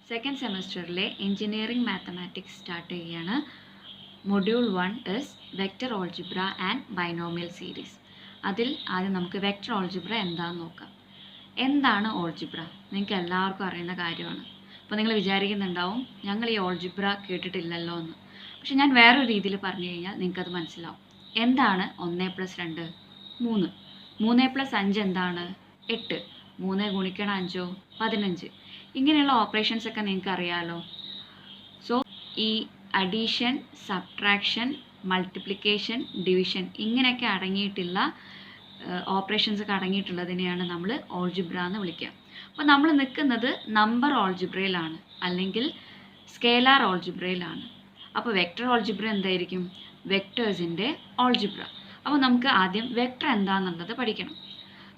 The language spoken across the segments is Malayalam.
സെക്കൻഡ് സെമസ്റ്ററിലെ എഞ്ചിനീയറിംഗ് മാത്തമാറ്റിക്സ് സ്റ്റാർട്ട് ചെയ്യുകയാണ്. Module 1 is vector algebra and binomial series. അതിൽ ആദ്യം നമുക്ക് വെക്റ്റർ ഓൾജിബ്ര എന്താണെന്ന് നോക്കാം. എന്താണ് ഓൾജിബ്ര? നിങ്ങൾക്ക് എല്ലാവർക്കും അറിയുന്ന കാര്യമാണ്. അപ്പോൾ നിങ്ങൾ വിചാരിക്കുന്നുണ്ടാവും ഞങ്ങൾ ഈ ഓൾജിബ്ര കേട്ടിട്ടില്ലല്ലോ എന്ന്. പക്ഷെ ഞാൻ വേറൊരു രീതിയിൽ പറഞ്ഞു കഴിഞ്ഞാൽ നിങ്ങൾക്കത് മനസ്സിലാവും. എന്താണ് 1+2? 3. 3+5 എന്താണ്? 8. 3 ഗുണിക്കണം 5 15. ഇങ്ങനെയുള്ള ഓപ്പറേഷൻസ് ഒക്കെ നിങ്ങൾക്ക് അറിയാമല്ലോ. സോ ഈ അഡീഷൻ, സബ്ട്രാക്ഷൻ, മൾട്ടിപ്ലിക്കേഷൻ, ഡിവിഷൻ ഇങ്ങനെയൊക്കെ അടങ്ങിയിട്ടുള്ള ഓപ്പറേഷൻസ് ഒക്കെ അടങ്ങിയിട്ടുള്ളതിനെയാണ് നമ്മൾ ഓൾജിബ്ര എന്ന് വിളിക്കുക. അപ്പോൾ നമ്മൾ നിൽക്കുന്നത് നമ്പർ ഓൾജിബ്രയിലാണ്, അല്ലെങ്കിൽ സ്കേലാർ ഓൾജിബ്രയിലാണ്. അപ്പോൾ വെക്റ്റർ ഓൾജിബ്ര എന്തായിരിക്കും? വെക്ടേഴ്സിൻ്റെ ഓൾജിബ്ര. അപ്പോൾ നമുക്ക് ആദ്യം വെക്ടർ എന്താണെന്നുള്ളത് പഠിക്കണം.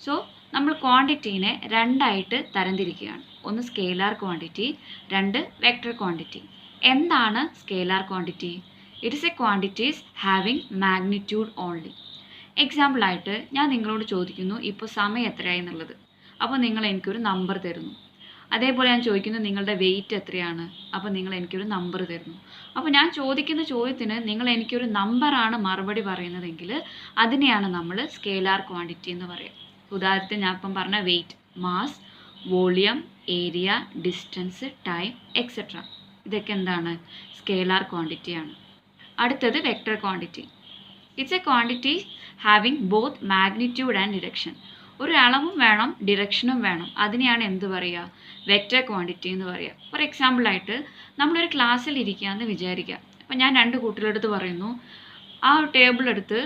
സോ നമ്മൾ ക്വാണ്ടിറ്റീനെ രണ്ടായിട്ട് തരംതിരിക്കുകയാണ്. ഒന്ന് സ്കേലാർ ക്വാണ്ടിറ്റി, രണ്ട് വെക്ടർ ക്വാണ്ടിറ്റി. എന്താണ് scalar quantity? It is a quantities having magnitude only. എക്സാമ്പിളായിട്ട് ഞാൻ നിങ്ങളോട് ചോദിക്കുന്നു ഇപ്പോൾ സമയം എത്രയായി എന്നുള്ളത്. അപ്പോൾ നിങ്ങൾ എനിക്കൊരു നമ്പർ തരുന്നു. അതേപോലെ ഞാൻ ചോദിക്കുന്നു നിങ്ങളുടെ വെയിറ്റ് എത്രയാണ്. അപ്പോൾ നിങ്ങൾ എനിക്കൊരു നമ്പർ തരുന്നു. അപ്പോൾ ഞാൻ ചോദിക്കുന്ന ചോദ്യത്തിന് നിങ്ങൾ എനിക്കൊരു നമ്പറാണ് മറുപടി പറയുന്നതെങ്കിൽ അതിനെയാണ് നമ്മൾ സ്കേലാർ ക്വാണ്ടിറ്റി എന്ന് പറയുക. ഉദാഹരണത്തിന് ഞാൻ ഇപ്പം പറഞ്ഞ weight, mass, volume, area, distance, time etcetera. ഇതൊക്കെ എന്താണ്? സ്കേലാർ ക്വാണ്ടിറ്റിയാണ്. അടുത്തത് vector quantity. It's a quantity having both magnitude and direction. ഒരു അളവും വേണം, ഡിറക്ഷനും വേണം. അതിനെയാണ് എന്ത് പറയുക? വെക്ടർ ക്വാണ്ടിറ്റി എന്ന് പറയുക. ഫോർ എക്സാമ്പിളായിട്ട് നമ്മളൊരു ക്ലാസ്സിൽ ഇരിക്കുകയെന്ന് വിചാരിക്കുക. അപ്പം ഞാൻ രണ്ട് കൂട്ടുകാരെടുത്ത് പറയുന്നു, ആ ടേബിൾ എടുത്ത്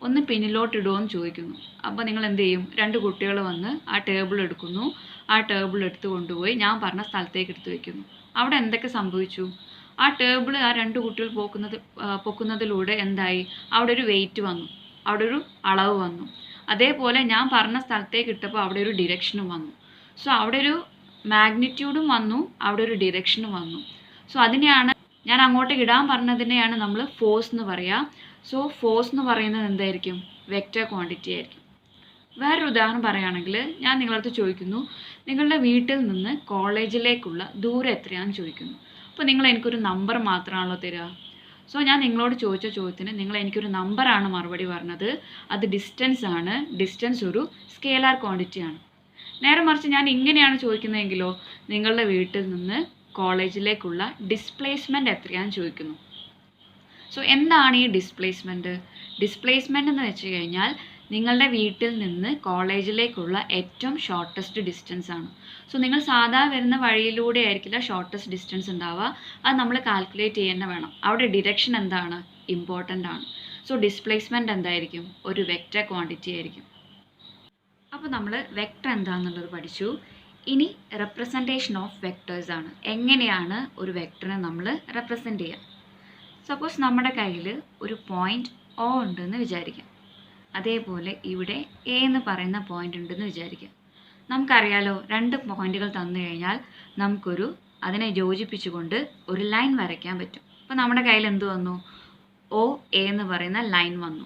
ഒന്ന് പിന്നിലോട്ട് ഇടുമോ എന്ന് ചോദിക്കുന്നു. അപ്പോൾ നിങ്ങൾ എന്ത് ചെയ്യും? രണ്ട് കുട്ടികൾ വന്ന് ആ ടേബിൾ എടുക്കുന്നു. ആ ടേബിൾ എടുത്ത് കൊണ്ടുപോയി ഞാൻ പറഞ്ഞ സ്ഥലത്തേക്ക് എടുത്ത് വയ്ക്കുന്നു. അവിടെ എന്തൊക്കെ സംഭവിച്ചു? ആ ടേബിൾ ആ രണ്ട് കുട്ടികൾ പൊക്കുന്നതിലൂടെ എന്തായി? അവിടെ ഒരു വെയിറ്റ് വന്നു, അവിടെ ഒരു അളവ് വന്നു. അതേപോലെ ഞാൻ പറഞ്ഞ സ്ഥലത്തേക്ക് ഇട്ടപ്പോൾ അവിടെ ഒരു ഡിറക്ഷനും വന്നു. സോ അവിടെ ഒരു മാഗ്നിറ്റ്യൂഡും വന്നു, അവിടെ ഒരു ഡിറക്ഷനും വന്നു. സോ അതിനെയാണ് ഞാൻ അങ്ങോട്ടേക്ക് ഇടാൻ പറഞ്ഞതിനെയാണ് നമ്മൾ ഫോഴ്സ് എന്ന് പറയുക. സോ ഫോഴ്സ് എന്ന് പറയുന്നത് എന്തായിരിക്കും? വെക്റ്റർ ക്വാണ്ടിറ്റി ആയിരിക്കും. വേറൊരു ഉദാഹരണം പറയുകയാണെങ്കിൽ ഞാൻ നിങ്ങളടുത്ത് ചോദിക്കുന്നു നിങ്ങളുടെ വീട്ടിൽ നിന്ന് കോളേജിലേക്കുള്ള ദൂരം എത്രയാണെന്ന് ചോദിക്കുന്നു. അപ്പോൾ നിങ്ങൾ എനിക്കൊരു നമ്പർ മാത്രമാണല്ലോ തരിക. സോ ഞാൻ നിങ്ങളോട് ചോദിച്ച ചോദ്യത്തിന് നിങ്ങൾ എനിക്കൊരു നമ്പറാണ് മറുപടി പറഞ്ഞത്. അത് ഡിസ്റ്റൻസ് ആണ്. ഡിസ്റ്റൻസ് ഒരു സ്കേലാർ ക്വാണ്ടിറ്റിയാണ്. നേരെ മറിച്ച് ഞാൻ ഇങ്ങനെയാണ് ചോദിക്കുന്നതെങ്കിലോ, നിങ്ങളുടെ വീട്ടിൽ നിന്ന് കോളേജിലേക്കുള്ള ഡിസ്പ്ലേസ്മെൻറ്റ് എത്രയാണെന്ന് ചോദിക്കുന്നു. സോ എന്താണ് ഈ ഡിസ്പ്ലേസ്മെൻറ്റ്? ഡിസ്പ്ലേസ്മെൻറ്റ് എന്ന് വെച്ച് കഴിഞ്ഞാൽ നിങ്ങളുടെ വീട്ടിൽ നിന്ന് കോളേജിലേക്കുള്ള ഏറ്റവും ഷോർട്ടസ്റ്റ് ഡിസ്റ്റൻസ് ആണ്. സോ നിങ്ങൾ സാധാ വരുന്ന വഴിയിലൂടെ ആയിരിക്കില്ല ഷോർട്ടസ്റ്റ് ഡിസ്റ്റൻസ് ഉണ്ടാവുക. അത് നമ്മൾ കാൽക്കുലേറ്റ് ചെയ്യേണ്ട വേണം. അവിടെ ഡിറക്ഷൻ എന്താണ്? ഇമ്പോർട്ടൻ്റ് ആണ്. സോ ഡിസ്പ്ലേസ്മെൻറ്റ് എന്തായിരിക്കും? ഒരു വെക്റ്റർ ക്വാണ്ടിറ്റി ആയിരിക്കും. അപ്പോൾ നമ്മൾ വെക്റ്റർ എന്താണെന്നുള്ളത് പഠിച്ചു. ഇനി റെപ്രസെൻറ്റേഷൻ ഓഫ് വെക്ടേഴ്സ് ആണ്. എങ്ങനെയാണ് ഒരു വെക്ടറിനെ നമ്മൾ റെപ്രസെൻറ്റ് ചെയ്യുക? സപ്പോസ് നമ്മുടെ കയ്യിൽ ഒരു പോയിൻ്റ് O ഉണ്ടെന്ന് വിചാരിക്കാം. അതേപോലെ ഇവിടെ A എന്ന് പറയുന്ന പോയിൻ്റ് ഉണ്ടെന്ന് വിചാരിക്കാം. നമുക്കറിയാലോ, രണ്ട് പോയിന്റുകൾ തന്നു കഴിഞ്ഞാൽ നമുക്കൊരു അതിനെ യോജിപ്പിച്ചുകൊണ്ട് ഒരു ലൈൻ വരയ്ക്കാൻ പറ്റും. അപ്പോൾ നമ്മുടെ കയ്യിൽ എന്ത് വന്നു? OA എന്ന് പറയുന്ന ലൈൻ വന്നു.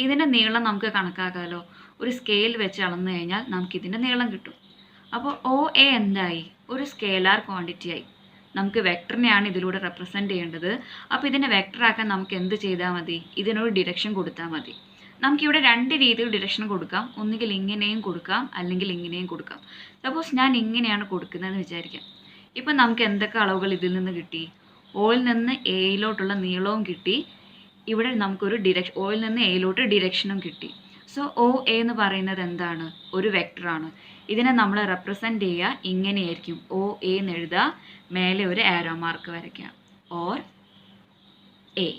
ഇതിൻ്റെ നീളം നമുക്ക് കണക്കാക്കാമല്ലോ. ഒരു സ്കെയിൽ വെച്ച് അളന്നു കഴിഞ്ഞാൽ നമുക്കിതിൻ്റെ നീളം കിട്ടും. അപ്പോൾ OA എന്തായി? ഒരു സ്കേലാർ ക്വാണ്ടിറ്റി ആയി. നമുക്ക് വെക്ടറിനെയാണ് ഇതിലൂടെ റെപ്രസെൻറ്റ് ചെയ്യേണ്ടത്. അപ്പോൾ ഇതിനെ വെക്ടറാക്കാൻ നമുക്ക് എന്ത് ചെയ്താൽ മതി? ഇതിനൊരു ഡിറക്ഷൻ കൊടുത്താൽ മതി. നമുക്കിവിടെ രണ്ട് രീതിയിൽ ഡിറക്ഷൻ കൊടുക്കാം. ഒന്നുകിൽ ഇങ്ങനെയും കൊടുക്കാം, അല്ലെങ്കിൽ ഇങ്ങനെയും കൊടുക്കാം. സപ്പോസ് ഞാൻ ഇങ്ങനെയാണ് കൊടുക്കുന്നതെന്ന് വിചാരിക്കാം. ഇപ്പം നമുക്ക് എന്തൊക്കെ അളവുകൾ ഇതിൽ നിന്ന് കിട്ടി? ഓയിൽ നിന്ന് എയിലോട്ടുള്ള നീളവും കിട്ടി. ഇവിടെ നമുക്കൊരു ഓയിൽ നിന്ന് എയിലോട്ട് ഡിറക്ഷനും കിട്ടി. സോ OA എന്ന് പറയുന്നത് എന്താണ്? ഒരു വെക്ടറാണ്. ഇതിനെ നമ്മൾ റെപ്രസെൻറ്റ് ചെയ്യുക ഇങ്ങനെയായിരിക്കും. OA എന്ന് എഴുതുക, മേലെ ഒരു ആരോ മാർക്ക് വരയ്ക്കുക, ഓർ A.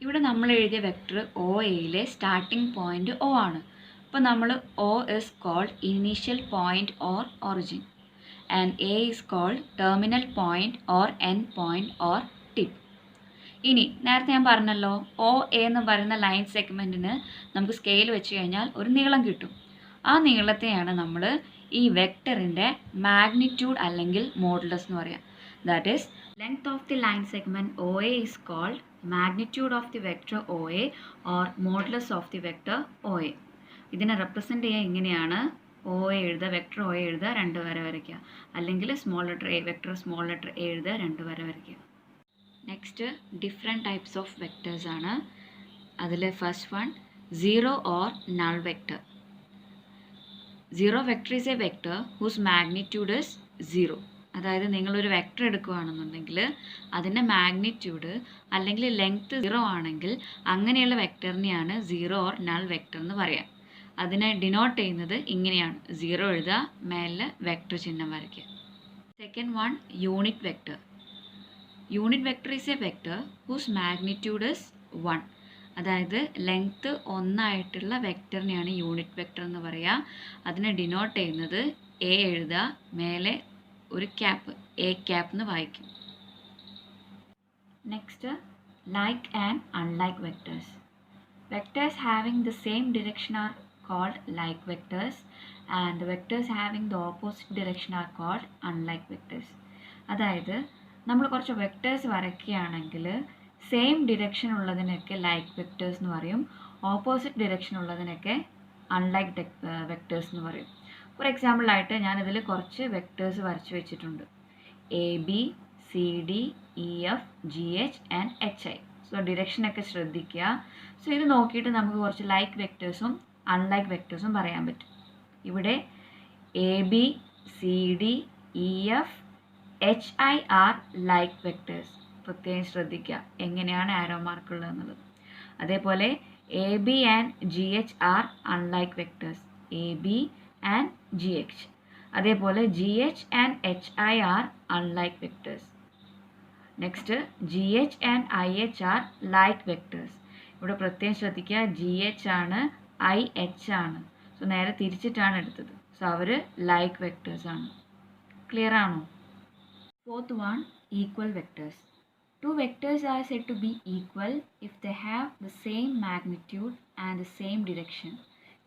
ഇവിടെ നമ്മൾ എഴുതിയ വെക്ടർ OAയിലെ സ്റ്റാർട്ടിംഗ് പോയിന്റ് O ആണ്. അപ്പോൾ നമ്മൾ O is called initial point or origin, and A is called terminal point or end point or tip. ഇനി നേരത്തെ ഞാൻ പറഞ്ഞല്ലോ, OA എന്ന് പറയുന്ന ലൈൻ സെഗ്മെൻറ്റിന് നമുക്ക് സ്കെയിൽ വെച്ച് കഴിഞ്ഞാൽ ഒരു നീളം കിട്ടും. ആ നീളത്തെയാണ് നമ്മൾ ഈ വെക്ടറിൻ്റെ മാഗ്നിറ്റ്യൂഡ് അല്ലെങ്കിൽ മോഡുലസ് എന്ന് പറയാം. That is length of the line segment OA is called magnitude of the vector OA or modulus of the vector OA. ഇതിനെ റെപ്രസെൻറ്റ് ചെയ്യുക ഇങ്ങനെയാണ്. ഒ എഴുതുക, വെക്ടർ ഒ എഴുതുക, 2 വര വരയ്ക്കുക. അല്ലെങ്കിൽ small letter A, vector small letter A എഴുതുക, 2 വര വരയ്ക്കുക. Next different types of vectors ആണ്. അതിൽ first one zero or null vector. Zero vector is a vector whose magnitude is 0. അതായത് നിങ്ങളൊരു വെക്ടർ എടുക്കുകയാണെന്നുണ്ടെങ്കിൽ അതിൻ്റെ മാഗ്നിറ്റ്യൂഡ് അല്ലെങ്കിൽ ലെങ്ത് 0 ആണെങ്കിൽ അങ്ങനെയുള്ള വെക്ടറിനെയാണ് സീറോ ഓർ നൾ വെക്ടർ എന്ന് പറയാം. അതിനെ ഡിനോട്ട് ചെയ്യുന്നത് ഇങ്ങനെയാണ്. 0 എഴുതുക, മേലെ വെക്ടർ ചിഹ്നം വരയ്ക്കുക. Second one unit vector. Unit vector is a vector whose magnitude is 1. അതായത് ലെങ്ത്ത് 1 ആയിട്ടുള്ള വെക്ടറിനെയാണ് യൂണിറ്റ് വെക്ടർ എന്ന് പറയുക. അതിനെ ഡിനോട്ട് ചെയ്യുന്നത് എ എഴുതുക, മേലെ ഒരു ക്യാപ്പ്, എ ക്യാപ്പ് എന്ന് വായിക്കും. Next like and unlike vectors. Vectors having the same direction are called like vectors and vectors having the opposite direction are called unlike vectors. അതായത് നമ്മൾ കുറച്ച് വെക്ടേഴ്സ് വരയ്ക്കുകയാണെങ്കിൽ സെയിം ഡിറക്ഷൻ ഉള്ളതിനൊക്കെ ലൈക്ക് വെക്ടേഴ്സ് എന്ന് പറയും, ഓപ്പോസിറ്റ് ഡിറക്ഷൻ ഉള്ളതിനൊക്കെ അൺലൈക്ക് വെക്ടേഴ്സ് എന്ന് പറയും. ഫോർ എക്സാമ്പിളായിട്ട് ഞാനിതിൽ കുറച്ച് വെക്ടേഴ്സ് വരച്ച് വെച്ചിട്ടുണ്ട്. A B C D E F G H and H I. So ഡിറക്ഷനൊക്കെ ശ്രദ്ധിക്കുക. സോ ഇത് നോക്കിയിട്ട് നമുക്ക് കുറച്ച് ലൈക്ക് വെക്ടേഴ്സും അൺലൈക്ക് വെക്ടേഴ്സും പറയാൻ പറ്റും. ഇവിടെ A B C D E F H I are like vectors. പ്രത്യേകം ശ്രദ്ധിക്കുക എങ്ങനെയാണ് ആരോ മാർക്ക് ഉള്ളതെന്നുള്ളത്. അതേപോലെ A B and G H are unlike vectors, A B and G H. അതേപോലെ G H and H I are unlike vectors. Next G H and I H are like vectors. ഇവിടെ പ്രത്യേകം ശ്രദ്ധിക്കുക, ജി എച്ച് ആണ്, ഐ എച്ച് ആണ്. സോ നേരെ തിരിച്ചിട്ടാണ് എടുത്തത്. സോ അവർ ലൈക്ക് വെക്ടേഴ്സ് ആണ്. ക്ലിയർ ആണോ? Fourth one equal vectors. Two vectors are said to be equal if they have the same magnitude and the same direction,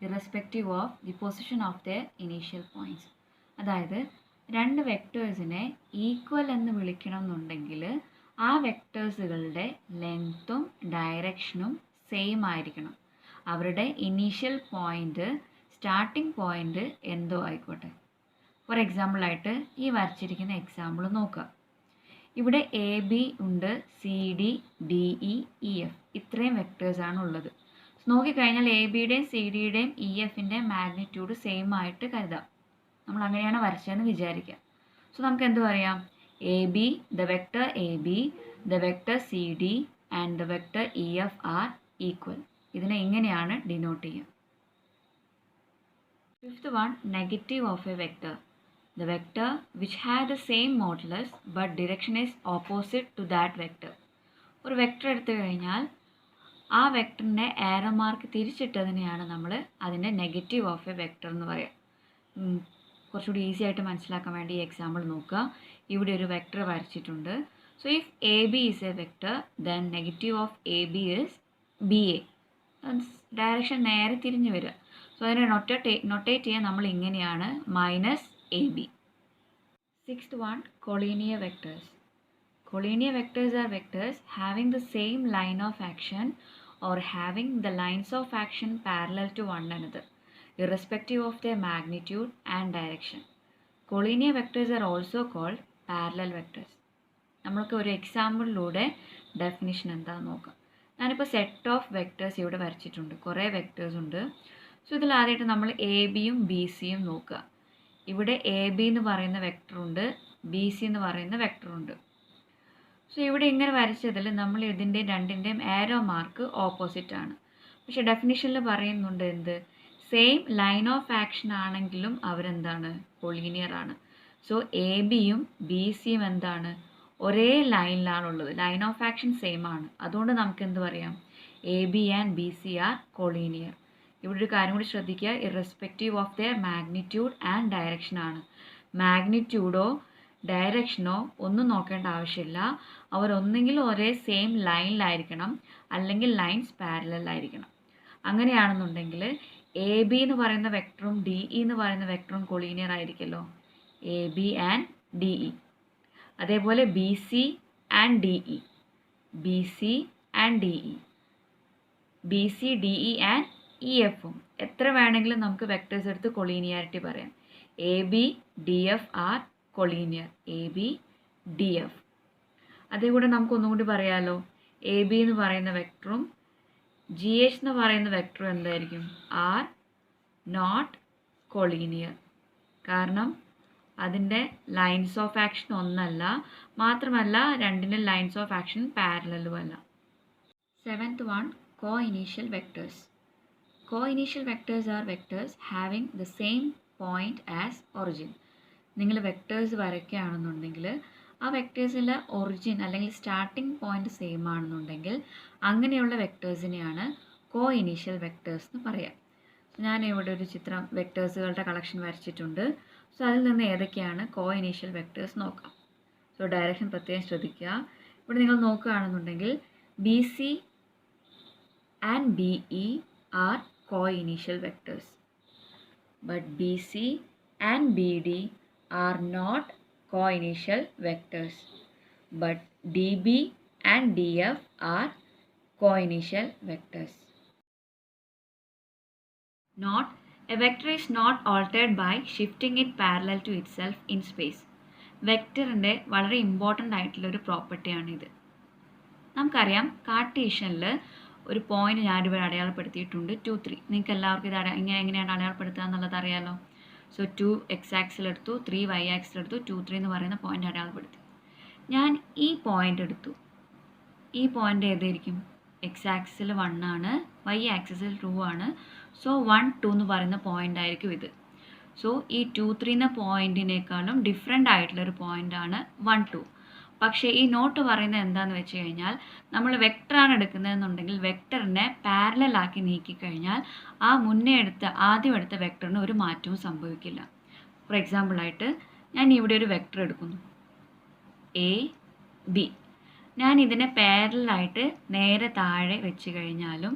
irrespective of the position of their initial points. അതായത് രണ്ട് വെക്ടേഴ്സിനെ ഈക്വൽ എന്ന് വിളിക്കണമെന്നുണ്ടെങ്കിൽ ആ വെക്ടേഴ്സുകളുടെ ലെങ്ത്തും ഡയറക്ഷനും സെയിം ആയിരിക്കണം. അവരുടെ ഇനീഷ്യൽ പോയിൻ്റ്, സ്റ്റാർട്ടിംഗ് പോയിൻ്റ് എന്തോ ആയിക്കോട്ടെ. ഫോർ എക്സാമ്പിളായിട്ട് ഈ വരച്ചിരിക്കുന്ന എക്സാമ്പിൾ നോക്കുക. ഇവിടെ എ ബി ഉണ്ട്, C D D E E F, ഇത്രയും വെക്ടേഴ്സാണ് ഉള്ളത്. നോക്കിക്കഴിഞ്ഞാൽ എ ബിയുടെയും സി ഡിയുടെയും ഇ എഫിൻ്റെയും മാഗ്നിറ്റ്യൂഡ് സെയിം ആയിട്ട് കരുതാം. നമ്മൾ അങ്ങനെയാണ് വരച്ചതെന്ന് വിചാരിക്കുക. സോ നമുക്ക് എന്ത് പറയാം? A B, the vector A B, the vector C D and the vector E F are equal. ഇതിനെ ഇങ്ങനെയാണ് ഡിനോട്ട് ചെയ്യുക. Fifth one negative of a vector. The vector which had the same modulus but direction is opposite to that vector. ഒരു വെക്ടർ എടുത്തു കഴിഞ്ഞാൽ ആ വെക്ടറിൻ്റെ ആരോ മാർക്ക് തിരിച്ചിട്ടതിനെയാണ് നമ്മൾ അതിൻ്റെ നെഗറ്റീവ് ഓഫ് എ വെക്ടർ എന്ന് പറയുക. കുറച്ചുകൂടി ഈസി ആയിട്ട് മനസ്സിലാക്കാൻ വേണ്ടി ഈ എക്സാമ്പിൾ നോക്കുക. ഇവിടെ ഒരു വെക്ടർ വരച്ചിട്ടുണ്ട്. So if A B is a vector then negative of A B is B A. Direction നേരെ തിരിഞ്ഞു വരിക. സോ അതിനെ നൊട്ടേറ്റ് ചെയ്യാൻ നമ്മൾ ഇങ്ങനെയാണ് minus AB. Sixth one, collinear vectors. Collinear vectors are vectors having the same line of action or having the lines of action parallel to one another, irrespective of their magnitude and direction. Collinear vectors are also called parallel vectors. നമ്മൾക്ക് ഒരു എക്സാമ്പിളിലൂടെ ഡെഫിനിഷൻ എന്താണെന്ന് നോക്കാം. ഞാനിപ്പോൾ സെറ്റ് ഓഫ് വെക്ടേഴ്സ് ഇവിടെ വരച്ചിട്ടുണ്ട്. കുറേ വെക്ടേഴ്സ് ഉണ്ട്. സോ ഇതിൽ ആദ്യമായിട്ട് നമ്മൾ എ ബിയും ബി സിയും നോക്കുക. ഇവിടെ എ ബി എന്ന് പറയുന്ന വെക്ടറുണ്ട്, ബി സി എന്ന് പറയുന്ന വെക്ടറുണ്ട്. സോ ഇവിടെ ഇങ്ങനെ വരച്ചതിൽ നമ്മൾ ഇതിൻ്റെ രണ്ടിൻ്റെയും ആരോ മാർക്ക് ഓപ്പോസിറ്റ് ആണ്. പക്ഷെ ഡെഫിനിഷനിൽ പറയുന്നുണ്ട് എന്ത്? സെയിം ലൈൻ ഓഫ് ആക്ഷൻ ആണെങ്കിലും അവരെന്താണ്? കൊളീനിയർ ആണ്. സോ എ ബിയും ബി സിയും എന്താണ്? ഒരേ ലൈനിലാണുള്ളത്. ലൈൻ ഓഫ് ആക്ഷൻ സെയിം ആണ്. അതുകൊണ്ട് നമുക്ക് എന്ത് പറയാം? A B and B C R collinear. ഇവിടെ ഒരു കാര്യം കൂടി ശ്രദ്ധിക്കുക, irrespective of their magnitude and direction ആണ്. മാഗ്നിറ്റ്യൂഡോ ഡയറക്ഷനോ ഒന്നും നോക്കേണ്ട ആവശ്യമില്ല. അവർ ഒന്നെങ്കിൽ ഒരേ സെയിം ലൈനിലായിരിക്കണം, അല്ലെങ്കിൽ ലൈൻസ് പാരലൽ ആയിരിക്കണം. അങ്ങനെയാണെന്നുണ്ടെങ്കിൽ എ ബി എന്ന് പറയുന്ന വെക്ടറും ഡി ഇ എന്ന് പറയുന്ന വെക്ടറും കൊളീനിയർ ആയിരിക്കുമല്ലോ, A B and D E. അതേപോലെ B C and D E, B C and D E, B C D E and E എഫും എത്ര വേണമെങ്കിലും നമുക്ക് വെക്ടേഴ്സ് എടുത്ത് കൊളീനിയാരിറ്റി പറയാം. A B D F are collinear. A B D F. അതേ കൂടെ നമുക്ക് ഒന്നുകൂടി പറയാമല്ലോ. എ ബി എന്ന് പറയുന്ന വെക്ടറും ജി എച്ച് എന്ന് പറയുന്ന വെക്ടറും എന്തായിരിക്കും? Are not collinear. കാരണം അതിൻ്റെ ലൈൻസ് ഓഫ് ആക്ഷൻ ഒന്നല്ല, മാത്രമല്ല രണ്ടിൻ്റെ ലൈൻസ് ഓഫ് ആക്ഷൻ പാരലലും അല്ല. 7th one, co-initial vectors. Co-initial vectors are vectors having the same point as origin. നിങ്ങൾ വെക്ടേഴ്സ് വരയ്ക്കുകയാണെന്നുണ്ടെങ്കിൽ ആ വെക്ടേഴ്സിൽ ഒറിജിൻ അല്ലെങ്കിൽ സ്റ്റാർട്ടിംഗ് പോയിന്റ് സെയിം ആണെന്നുണ്ടെങ്കിൽ അങ്ങനെയുള്ള വെക്ടേഴ്സിനെയാണ് കോ ഇനീഷ്യൽ വെക്ടേഴ്സ് എന്ന് പറയാം. ഞാൻ ഇവിടെ ഒരു ചിത്രം വെക്ടേഴ്സുകളുടെ കളക്ഷൻ വരച്ചിട്ടുണ്ട്. സോ അതിൽ നിന്ന് ഏതൊക്കെയാണ് കോ ഇനീഷ്യൽ വെക്ടേഴ്സ് നോക്കാം. സോ ഡയറക്ഷൻ പ്രത്യേകം ശ്രദ്ധിക്കുക. ഇവിടെ നിങ്ങൾ നോക്കുകയാണെന്നുണ്ടെങ്കിൽ B C and BE are co-initial vectors, but BC and BD are not co-initial vectors, but DB and DF are co-initial vectors. Note: a vector is not altered by shifting it parallel to itself in space. വെക്ടറിൻ്റെ വളരെ ഇമ്പോർട്ടൻ്റ് ആയിട്ടുള്ളൊരു പ്രോപ്പർട്ടിയാണിത്. നമുക്കറിയാം കാർട്ടീഷ്യനിൽ ഒരു പോയിന്റ് ഞാനിവിടെ അടയാളപ്പെടുത്തിയിട്ടുണ്ട് 2, 3. നിങ്ങൾക്ക് എല്ലാവർക്കും ഇത് എങ്ങനെയാണ് അടയാളപ്പെടുത്തുക എന്നുള്ളത് അറിയാമല്ലോ. സോ 2 എക്സ് ആക്സിലെടുത്തു, 3 വൈ ആക്സിലെടുത്തു, 2, 3 എന്ന് പറയുന്ന പോയിന്റ് അടയാളപ്പെടുത്തി. ഞാൻ ഈ പോയിന്റ് എടുത്തു. ഈ പോയിന്റ് ഏതായിരിക്കും? എക്സ് ആക്സിൽ 1 ആണ്, വൈ ആക്സിസിൽ 2 ആണ്. സോ 1, 2 എന്ന് പറയുന്ന പോയിന്റ് ആയിരിക്കും ഇത്. സോ ഈ 2, 3 എന്ന പോയിന്റിനേക്കാളും ഡിഫറെൻ്റ് ആയിട്ടുള്ളൊരു പോയിൻ്റാണ് 1, 2. പക്ഷേ ഈ നോട്ട് പറയുന്നത് എന്താണെന്ന് വെച്ച് കഴിഞ്ഞാൽ നമ്മൾ വെക്ടറാണ് എടുക്കുന്നതെന്നുണ്ടെങ്കിൽ വെക്ടറിനെ പാരലലാക്കി നീക്കിക്കഴിഞ്ഞാൽ ആ ആദ്യം എടുത്ത വെക്ടറിന് ഒരു മാറ്റവും സംഭവിക്കില്ല. ഫോർ എക്സാമ്പിളായിട്ട് ഞാൻ ഇവിടെ ഒരു വെക്ടർ എടുക്കുന്നു, എ ബി. ഞാൻ ഇതിനെ പാരലലായിട്ട് നേരെ താഴെ വെച്ച് കഴിഞ്ഞാലും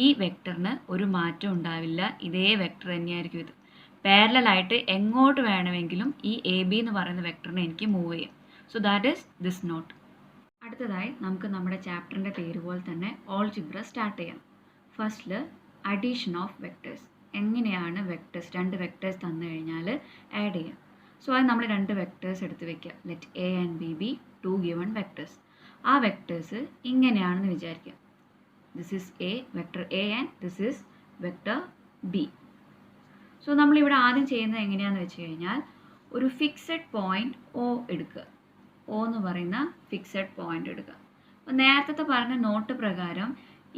ഈ വെക്ടറിന് ഒരു മാറ്റം ഉണ്ടാവില്ല. ഇതേ വെക്ടർ തന്നെയായിരിക്കും ഇത്. പാരലലായിട്ട് എങ്ങോട്ട് വേണമെങ്കിലും ഈ എ ബി എന്ന് പറയുന്ന വെക്ടറിനെ എനിക്ക് മൂവ് ചെയ്യാം. So that is this note. അടുത്തതായി നമുക്ക് നമ്മുടെ ചാപ്റ്ററിൻ്റെ പേര് പോലെ തന്നെ ഓൾജിബ്ര സ്റ്റാർട്ട് ചെയ്യാം. ഫസ്റ്റിൽ അഡീഷൻ ഓഫ് വെക്ടേഴ്സ്. എങ്ങനെയാണ് വെക്ടേഴ്സ്, 2 വെക്ടേഴ്സ് തന്നു കഴിഞ്ഞാൽ ആഡ് ചെയ്യാം. സോ അത് നമ്മൾ 2 വെക്ടേഴ്സ് എടുത്ത് വെക്കുക. Let A and B B 2 given vectors. ആ വെക്ടേഴ്സ് ഇങ്ങനെയാണെന്ന് വിചാരിക്കുക. This is a, vector A, and this is vector B. So നമ്മളിവിടെ ആദ്യം ചെയ്യുന്നത് എങ്ങനെയാണെന്ന് വെച്ച് കഴിഞ്ഞാൽ ഒരു ഫിക്സഡ് പോയിന്റ് ഒ എടുക്കുക. ഒ എന്ന് പറയുന്ന ഫിക്സഡ് പോയിന്റ് എടുക്കുക. അപ്പോൾ നേരത്തെ പറഞ്ഞ നോട്ട് പ്രകാരം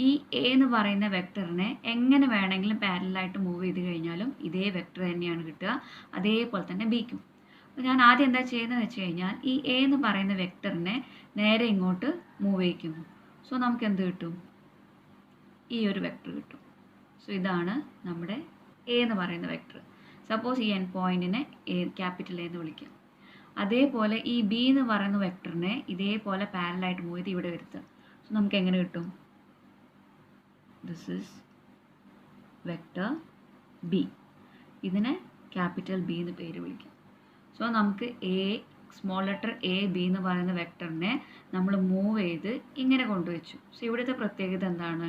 ഈ എ എന്ന് പറയുന്ന വെക്ടറിനെ എങ്ങനെ വേണമെങ്കിലും പാരലലായിട്ട് മൂവ് ചെയ്ത് കഴിഞ്ഞാലും ഇതേ വെക്ടർ തന്നെയാണ് കിട്ടുക. അതേപോലെ തന്നെ ബിക്കും. അപ്പോൾ ഞാൻ ആദ്യം എന്താ ചെയ്യുന്നത് വെച്ച് കഴിഞ്ഞാൽ ഈ എ എന്ന് പറയുന്ന വെക്ടറിനെ നേരെ ഇങ്ങോട്ട് മൂവ് ചെയ്യിക്കുന്നു. സോ നമുക്ക് എന്ത് കിട്ടും? ഈ ഒരു വെക്ടർ കിട്ടും. സോ ഇതാണ് നമ്മുടെ എ എന്ന് പറയുന്ന വെക്ടർ. സപ്പോസ് ഈ എൻ പോയിന്റിനെ ക്യാപിറ്റൽ എ എന്ന് വിളിക്കാം. അതേപോലെ ഈ ബി എന്ന് പറയുന്ന വെക്ടറിനെ ഇതേപോലെ പാരലലായിട്ട് മൂവ് ചെയ്ത് ഇവിടെ വരുത്തുക. സോ നമുക്ക് എങ്ങനെ കിട്ടും? This is vector B. ഇതിനെ ക്യാപിറ്റൽ ബി എന്ന് പേര് വിളിക്കാം. സോ നമുക്ക് സ്മോൾ ലെറ്റർ എ ബി എന്ന് പറയുന്ന വെക്ടറിനെ നമ്മൾ മൂവ് ചെയ്ത് ഇങ്ങനെ കൊണ്ടുവച്ചു. സോ ഇവിടുത്തെ പ്രത്യേകത എന്താണ്?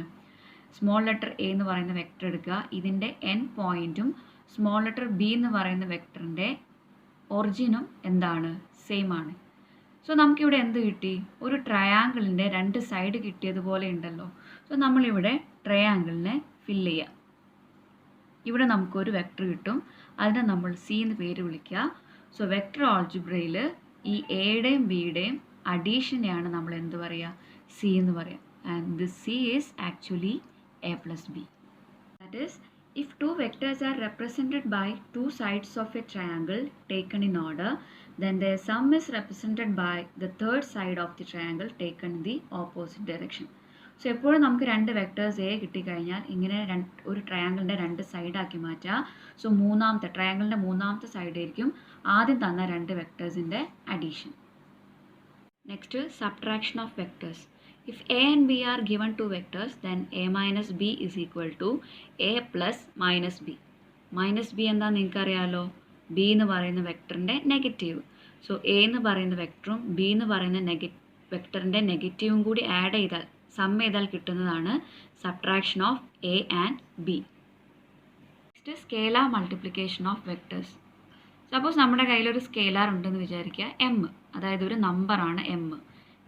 സ്മോൾ ലെറ്റർ എ എന്ന് പറയുന്ന വെക്ടർ എടുക്കുക. ഇതിൻ്റെ എൻ പോയിന്റും സ്മോൾ ലെറ്റർ ബി എന്ന് പറയുന്ന വെക്ടറിൻ്റെ ഒറിജിനും എന്താണ്? സെയിം ആണ്. സോ നമുക്കിവിടെ എന്ത് കിട്ടി? ഒരു ട്രയാങ്കിളിൻ്റെ 2 സൈഡ് കിട്ടിയതുപോലെ ഉണ്ടല്ലോ. സോ നമ്മളിവിടെ ട്രയാങ്കിളിനെ ഫില്ല് ചെയ്യാം. ഇവിടെ നമുക്കൊരു വെക്ടർ കിട്ടും. അതിനെ നമ്മൾ സി എന്ന് പേര് വിളിക്കുക. സോ വെക്ടർ ആൾജിബ്രയിൽ ഈ എയുടെയും ബിയുടെയും അഡീഷനെയാണ് നമ്മൾ എന്ത് പറയുക? സി എന്ന് പറയാം. And this C is actually A plus B. That is if 2 vectors are represented by 2 sides of a triangle taken in order, then their sum is represented by the third side of the triangle taken in the opposite direction. So എപ്പോഴും നമുക്ക് 2 വെക്ടേഴ്സ് എ കിട്ടിക്കഴിഞ്ഞാൽ ഇങ്ങനെ ഒരു ട്രയാങ്കിളിൻ്റെ 2 സൈഡാക്കി മാറ്റുക. സോ ട്രയാങ്കിളിൻ്റെ മൂന്നാമത്തെ സൈഡായിരിക്കും ആദ്യം തന്ന 2 വെക്ടേഴ്സിൻ്റെ addition. Next subtraction of vectors. If a and b are given 2 vectors, then a minus b is equal to a plus minus b. Minus B എന്താണെന്ന് നിങ്ങൾക്കറിയാമല്ലോ, ബി എന്ന് പറയുന്ന വെക്ടറിൻ്റെ നെഗറ്റീവ്. സോ എ എന്ന് പറയുന്ന വെക്ടറും ബി എന്ന് പറയുന്ന വെക്ടറിൻ്റെ നെഗറ്റീവും കൂടി ആഡ് ചെയ്താൽ സം ചെയ്താൽ കിട്ടുന്നതാണ് subtraction of A and B. Next scalar multiplication of vectors. Suppose നമ്മുടെ കയ്യിലൊരു സ്കേലാർ ഉണ്ടെന്ന് വിചാരിക്കുക, എം, അതായത് ഒരു നമ്പറാണ് എം.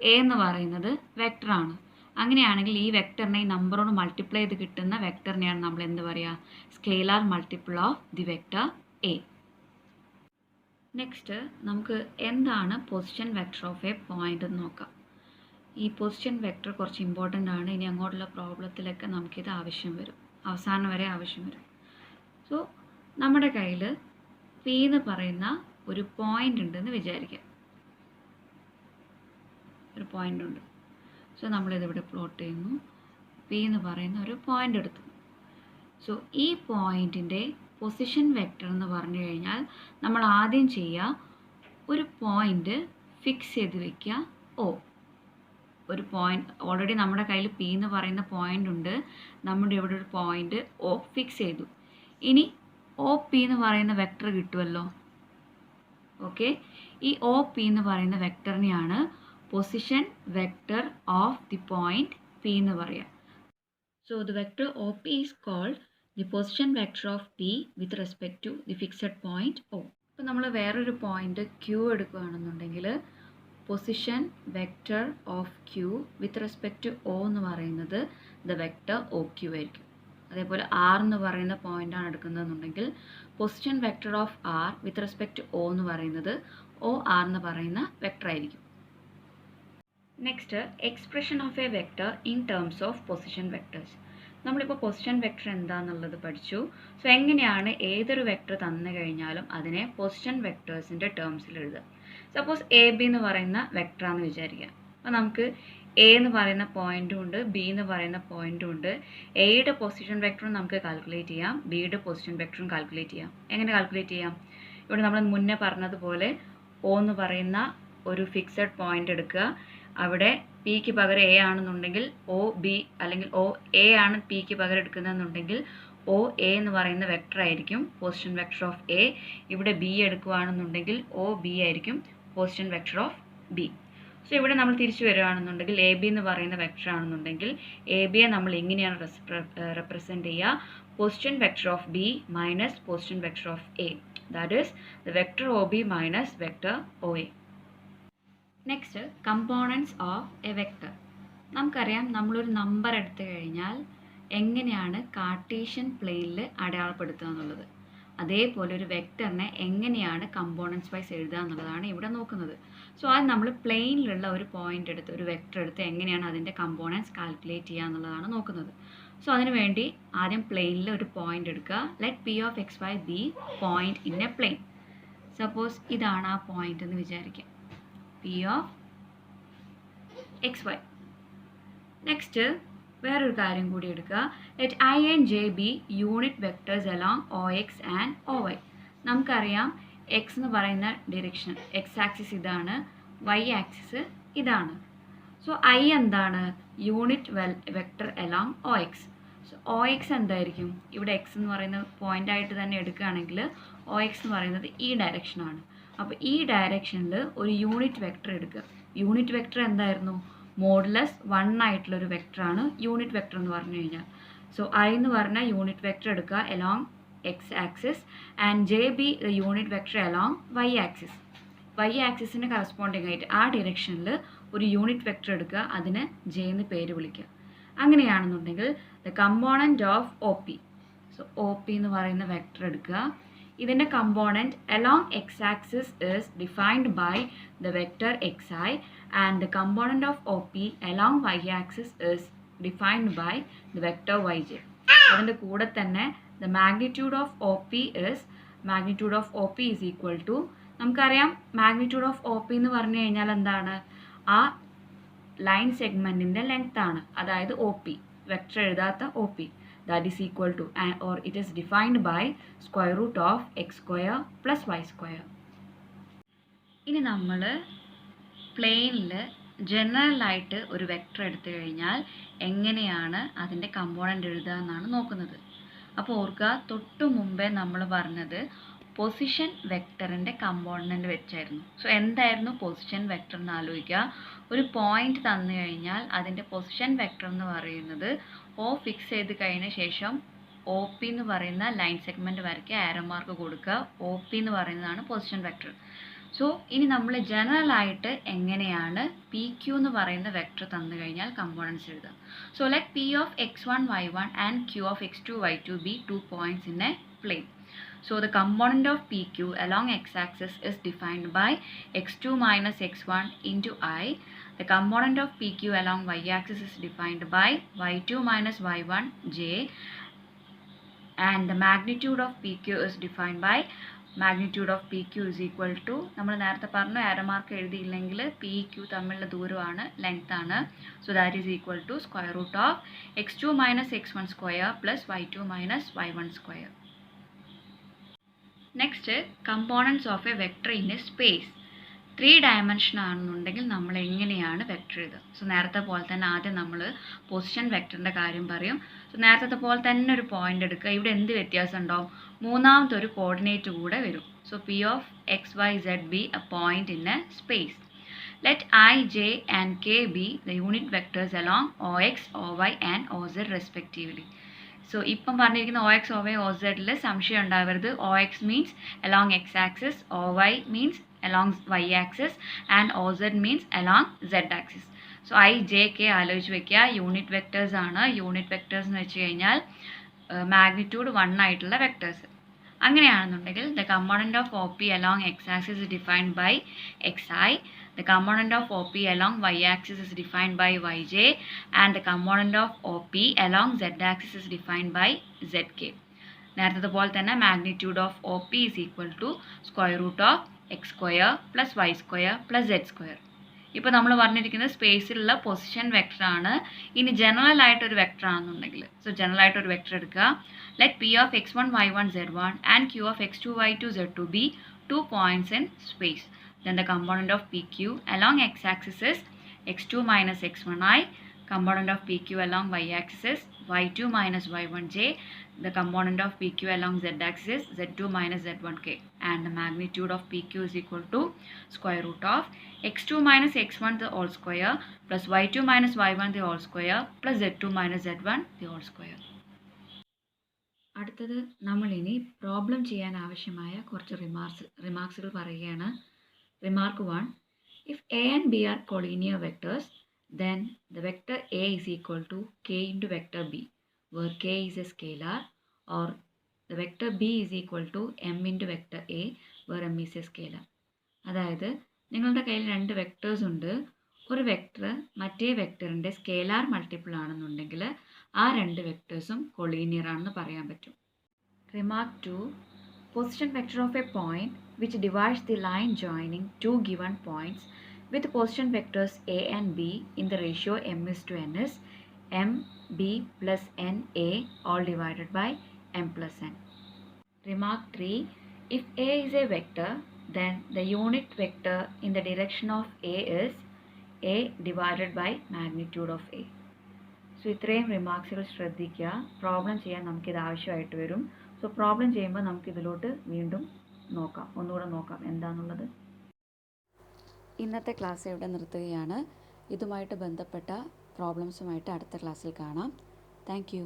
എ എന്ന് പറയുന്നത് വെക്ടറാണ്. അങ്ങനെയാണെങ്കിൽ ഈ വെക്ടറിനെ ഈ നമ്പറോട് മൾട്ടിപ്ലൈ ചെയ്ത് കിട്ടുന്ന വെക്ടറിനെയാണ് നമ്മൾ എന്ത് പറയുക? Scalar multiple of the vector A. Next നമുക്ക് എന്താണ് position vector of A point എന്ന് നോക്കാം. ഈ പൊസിഷൻ വെക്ടർ കുറച്ച് ഇമ്പോർട്ടൻ്റ് ആണ്. ഇനി അങ്ങോട്ടുള്ള പ്രോബ്ലത്തിലൊക്കെ നമുക്കിത് ആവശ്യം വരും, അവസാനം വരെ ആവശ്യം വരും. സോ നമ്മുടെ കയ്യിൽ പി എന്ന് പറയുന്ന ഒരു പോയിന്റ് ഉണ്ടെന്ന് വിചാരിക്കാം. ഒരു പോയിന്റ് ഉണ്ട്. സോ നമ്മളിതിവിടെ പ്ലോട്ട് ചെയ്യുന്നു. പി എന്ന് പറയുന്ന ഒരു പോയിന്റ് എടുത്തു. സോ ഈ പോയിന്റിൻ്റെ പൊസിഷൻ വെക്ടർ എന്ന് പറഞ്ഞു കഴിഞ്ഞാൽ നമ്മൾ ആദ്യം ചെയ്യുക, ഒരു പോയിന്റ് ഫിക്സ് ചെയ്ത് വെക്കുക ഓ. ഒരു പോയിന്റ് ഓൾറെഡി നമ്മുടെ കയ്യിൽ പി എന്ന് പറയുന്ന പോയിന്റ് ഉണ്ട്. നമ്മുടെ ഇവിടെ ഒരു പോയിന്റ് ഒ ഫിക്സ് ചെയ്തു. ഇനി ഒ പി എന്ന് പറയുന്ന വെക്ടർ കിട്ടുമല്ലോ. ഓക്കെ, ഈ ഒ പി എന്ന് പറയുന്ന വെക്ടറിനെയാണ് position vector of the point P എന്ന് പറയുക. So the vector O P is called the position vector of P with respect to the fixed point O. ഇപ്പോൾ നമ്മൾ വേറൊരു പോയിന്റ് ക്യൂ എടുക്കുകയാണെന്നുണ്ടെങ്കിൽ position vector of Q with respect to O എന്ന് പറയുന്നത് ദ വെക്ടർ ഒ ക്യൂ ആയിരിക്കും. അതേപോലെ ആർ എന്ന് പറയുന്ന പോയിൻ്റാണ് എടുക്കുന്നതെന്നുണ്ടെങ്കിൽ position vector of R with respect to O എന്ന് പറയുന്നത് ഒ ആർ എന്ന് പറയുന്ന വെക്ടർ ആയിരിക്കും. Next, expression of a vector in terms of position vectors. നമ്മളിപ്പോൾ പൊസിഷൻ വെക്ടർ എന്താണെന്നുള്ളത് പഠിച്ചു. സോ എങ്ങനെയാണ് ഏതൊരു വെക്ടർ തന്നു കഴിഞ്ഞാലും അതിനെ പൊസിഷൻ വെക്ടേഴ്സിൻ്റെ ടേംസിൽ എഴുതുക. സപ്പോസ് എ ബി എന്ന് പറയുന്ന വെക്ടറാണെന്ന് വിചാരിക്കുക. അപ്പോൾ നമുക്ക് എ എന്ന് പറയുന്ന പോയിന്റും ഉണ്ട്, ബി എന്ന് പറയുന്ന പോയിന്റും ഉണ്ട്. എയുടെ പൊസിഷൻ വെക്ടറും നമുക്ക് കാൽക്കുലേറ്റ് ചെയ്യാം, ബിയുടെ പൊസിഷൻ വെക്ടറും കാൽക്കുലേറ്റ് ചെയ്യാം. എങ്ങനെ കാൽക്കുലേറ്റ് ചെയ്യാം? ഇവിടെ നമ്മൾ മുന്നേ പറഞ്ഞതുപോലെ ഒ എന്ന് പറയുന്ന ഒരു ഫിക്സഡ് പോയിന്റ് എടുക്കുക. അവിടെ പിക്ക് പകരം എ ആണെന്നുണ്ടെങ്കിൽ ഒ ബി, അല്ലെങ്കിൽ ഒ എ ആണ് പിക്ക് പകരം എടുക്കുന്നതെന്നുണ്ടെങ്കിൽ ഒ എ എന്ന് പറയുന്ന വെക്ടർ ആയിരിക്കും പൊസിഷൻ വെക്ടർ ഓഫ് എ. ഇവിടെ ബി എടുക്കുകയാണെന്നുണ്ടെങ്കിൽ ഒ ബി ആയിരിക്കും position vector of B. So ഇവിടെ നമ്മൾ തിരിച്ചു വരികയാണെന്നുണ്ടെങ്കിൽ എ ബി എന്ന് പറയുന്ന വെക്ടർ ആണെന്നുണ്ടെങ്കിൽ എ ബിയെ നമ്മൾ എങ്ങനെയാണ് റെപ്രസെൻറ്റ് ചെയ്യുക? Position vector of B minus position vector of A, that is the vector O B minus vector O A. Next, components of a vector. നമുക്കറിയാം, നമ്മളൊരു നമ്പർ എടുത്തു കഴിഞ്ഞാൽ എങ്ങനെയാണ് കാർട്ടീഷ്യൻ പ്ലെയിനിൽ അടയാളപ്പെടുത്തുക എന്നുള്ളത്. അതേപോലെ ഒരു വെക്ടറിനെ എങ്ങനെയാണ് കമ്പോണൻസ് വൈസ് എഴുതുക എന്നുള്ളതാണ് ഇവിടെ നോക്കുന്നത്. സോ അത് നമ്മൾ പ്ലെയിനിലുള്ള ഒരു പോയിന്റ് എടുത്ത്, ഒരു വെക്ടർ എടുത്ത് എങ്ങനെയാണ് അതിൻ്റെ കമ്പോണൻസ് കാൽക്കുലേറ്റ് ചെയ്യുക എന്നുള്ളതാണ് നോക്കുന്നത്. സോ അതിനു വേണ്ടി ആദ്യം പ്ലെയിനിൽ ഒരു പോയിന്റ് എടുക്കുക. Let P of X Y be point in a plane. Suppose ഇതാണ് ആ പോയിന്റ് എന്ന് വിചാരിക്കാം, P of X Y. Next വേറൊരു കാര്യം കൂടി എടുക്കുക. Let I and J B unit vectors along O X and O Y. നമുക്കറിയാം എക്സ് എന്ന് പറയുന്ന ഡിറക്ഷൻ, എക്സ് ആക്സിസ് ഇതാണ്, വൈ ആക്സിസ് ഇതാണ്. സോ ഐ എന്താണ്? Unit vector along O X. So O X എന്തായിരിക്കും? ഇവിടെ എക്സ് എന്ന് പറയുന്ന പോയിന്റ് ആയിട്ട് തന്നെ എടുക്കുകയാണെങ്കിൽ ഒ എക്സ് എന്ന് പറയുന്നത് ഈ ഡയറക്ഷനാണ്. അപ്പോൾ ഈ ഡയറക്ഷനിൽ ഒരു യൂണിറ്റ് വെക്ടർ എടുക്കുക. യൂണിറ്റ് വെക്ടർ എന്തായിരുന്നു? മോഡുലസ് 1 ആയിട്ടുള്ളൊരു വെക്ടറാണ് യൂണിറ്റ് വെക്ടർ എന്ന് പറഞ്ഞു കഴിഞ്ഞാൽ. സോ ഐ എന്ന് പറഞ്ഞാൽ യൂണിറ്റ് വെക്ടർ എടുക്കുക along X axis and J B unit vector along Y axis. Y ആക്സിസിന് കറസ്പോണ്ടിങ് ആയിട്ട് ആ ഡിറക്ഷനിൽ ഒരു യൂണിറ്റ് വെക്ടർ എടുക്കുക, അതിന് ജെ എന്ന് പേര് വിളിക്കുക. അങ്ങനെയാണെന്നുണ്ടെങ്കിൽ the component of O P. So O P എന്ന് പറയുന്ന വെക്ടർ എടുക്കുക. ഇതിൻ്റെ component along X axis is defined by the vector X I and the component of O P along Y axis is defined by the vector Y J. അതിൻ്റെ കൂടെ തന്നെ the magnitude of O P is equal to, നമുക്കറിയാം മാഗ്നിറ്റ്യൂഡ് ഓഫ് ഒ പി എന്ന് പറഞ്ഞു കഴിഞ്ഞാൽ എന്താണ്? ആ ലൈൻ സെഗ്മെൻറ്റിൻ്റെ ലെങ്ത് ആണ്, അതായത് ഒ പി, വെക്ടർ എഴുതാത്ത O P. That is equal to, or it is defined by square root of x square plus y square. ഇനി നമ്മൾ പ്ലെയിനിൽ ജനറലായിട്ട് ഒരു വെക്ടർ എടുത്തു കഴിഞ്ഞാൽ എങ്ങനെയാണ് അതിൻ്റെ കമ്പോണൻ്റ് എഴുതുക എന്നാണ് നോക്കുന്നത്. അപ്പോൾ ഓർക്കുക, തൊട്ടു മുമ്പേ നമ്മൾ പറഞ്ഞത് പൊസിഷൻ വെക്ടറിൻ്റെ കമ്പോണൻ്റ് വെച്ചായിരുന്നു. സോ എന്തായിരുന്നു പൊസിഷൻ വെക്ടർ എന്ന് ആലോചിക്കുക. ഒരു പോയിന്റ് തന്നു കഴിഞ്ഞാൽ അതിൻ്റെ പൊസിഷൻ വെക്ടർ എന്ന് പറയുന്നത് ഒ ഫിക്സ് ചെയ്ത് കഴിഞ്ഞ ശേഷം ഒ പി എന്ന് പറയുന്ന ലൈൻ സെഗ്മെൻറ്റ് വരയ്ക്കുക, ആരോ മാർക്ക് കൊടുക്കുക. ഒ പി എന്ന് പറയുന്നതാണ് പൊസിഷൻ വെക്ടർ. സോ ഇനി നമ്മൾ ജനറൽ ആയിട്ട് എങ്ങനെയാണ് പി ക്യൂ എന്ന് പറയുന്ന വെക്ടർ തന്നു കഴിഞ്ഞാൽ കമ്പോണൻസ് എഴുതുക. So let P of x1 y1 and q of x2 y2 be 2 points in a plane. So the component of PQ along x-axis is defined by x2 minus x1 into I. The component of PQ along y-axis is defined by y2 minus y1 j. And the magnitude of PQ is defined by magnitude of PQ is equal to, നമ്മൾ നേരത്തെ പറഞ്ഞു ആരോ മാർക്ക് എഴുതിയില്ലെങ്കിൽ പി ക്യൂ തമ്മിലുള്ള ദൂരമാണ്, ലെങ്ത് ആണ്. So that is equal to square root of x2 minus x1 square plus y2 minus y1 square. Next, components of a vector in a space. 3 dimension ആണെന്നുണ്ടെങ്കിൽ നമ്മൾ എങ്ങനെയാണ് വെക്ടർ എഴുതുക? സോ നേരത്തെ പോലെ തന്നെ ആദ്യം നമ്മൾ പൊസിഷൻ വെക്ടറിൻ്റെ കാര്യം പറയും. സോ നേരത്തെ പോലെ തന്നെ ഒരു പോയിന്റ് എടുക്കുക. ഇവിടെ എന്ത് വ്യത്യാസം ഉണ്ടാവും? മൂന്നാമത്തെ ഒരു കോർഡിനേറ്റ് കൂടെ വരും. So P of X Y Z be a point in a space. Let I J and K be the unit vectors along O X O Y and O Z respectively. So ഇപ്പം പറഞ്ഞിരിക്കുന്ന O X O Y O സെഡിൽ സംശയം ഉണ്ടാവരുത്. O X means along X axis, O Y means along y axis and OZ means along z axis. So I J K ആലോചിച്ച് വെക്കുക. യൂണിറ്റ് വെക്ടേഴ്സ് ആണ്. യൂണിറ്റ് വെക്ടേഴ്സ് എന്ന് വെച്ച് കഴിഞ്ഞാൽ മാഗ്നിറ്റ്യൂഡ് 1 ആയിട്ടുള്ള വെക്ടേഴ്സ്. അങ്ങനെയാണെന്നുണ്ടെങ്കിൽ the component of OP along x axis is defined by xi, the component of OP along y axis is defined by yj, and the component of OP along z axis is defined by zk. നേരത്തെ പോലെ തന്നെ magnitude of O P is equal to square root of X square plus Y square plus zed square. ഇപ്പോൾ നമ്മൾ പറഞ്ഞിരിക്കുന്നത് സ്പേസിലുള്ള പൊസിഷൻ വെക്ടർ ആണ്. ഇനി ജനറൽ ആയിട്ടൊരു വെക്ടർ ആണെന്നുണ്ടെങ്കിൽ, സോ ജനറൽ ആയിട്ടൊരു വെക്ടർ എടുക്കുക. Let P of x1 y1 z1 and q of x2 y2 z2 be 2 points in space. Then the component of PQ along x-axis is x2 minus x1i, component of PQ along y-axis is y2 minus y1j, the component of PQ along z-axis is z2 minus z1k, and the magnitude of PQ is equal to square root of x2 minus x1 the whole square plus y2 minus y1 the whole square plus z2 minus z1 the whole square. അടുത്തത് നമ്മൾ ഇനി പ്രോബ്ലം ചെയ്യാൻ ആവശ്യമായ കുറച്ച് റിമാർക്സുകൾ പറയുകയാണ്. Remark 1, if a and b are collinear vectors, then the vector a is equal to k into vector b, where k is a scalar, or the vector b is equal to m into vector a, where m is a scalar. അതായത് നിങ്ങളുടെ കയ്യിൽ രണ്ട് വെക്ടേഴ്സ് ഉണ്ട്. ഒരു വെക്ടർ മറ്റേ വെക്ടറിൻ്റെ സ്കേലാർ മൾട്ടിപ്പിൾ ആണെന്നുണ്ടെങ്കിൽ ആ രണ്ട് വെക്ടേഴ്സും കൊളീനിയർ ആണെന്ന് പറയാൻ പറ്റും. Remark 2, position vector of A point which divides the line joining two given points with position vectors a and b in the ratio m is to n is m b plus n a all divided by m plus n. Remark 3, if a is a vector, then the unit vector in the direction of a is a divided by magnitude of a. So ഇത്രയും റിമാർക്സുകൾ ശ്രദ്ധിക്കുക. പ്രോബ്ലം ചെയ്യാൻ നമുക്കിത് ആവശ്യമായിട്ട് വരും. സോ പ്രോബ്ലം ചെയ്യുമ്പോൾ നമുക്കിതിലോട്ട് വീണ്ടും ഒന്നുകൂടെ നോക്കാം എന്താണെന്നുള്ളത്. ഇന്നത്തെ ക്ലാസ് ഇവിടെ നിർത്തുകയാണ്. ഇതുമായിട്ട് ബന്ധപ്പെട്ട പ്രോബ്ലംസുമായിട്ട് അടുത്ത ക്ലാസ്സിൽ കാണാം. Thank you.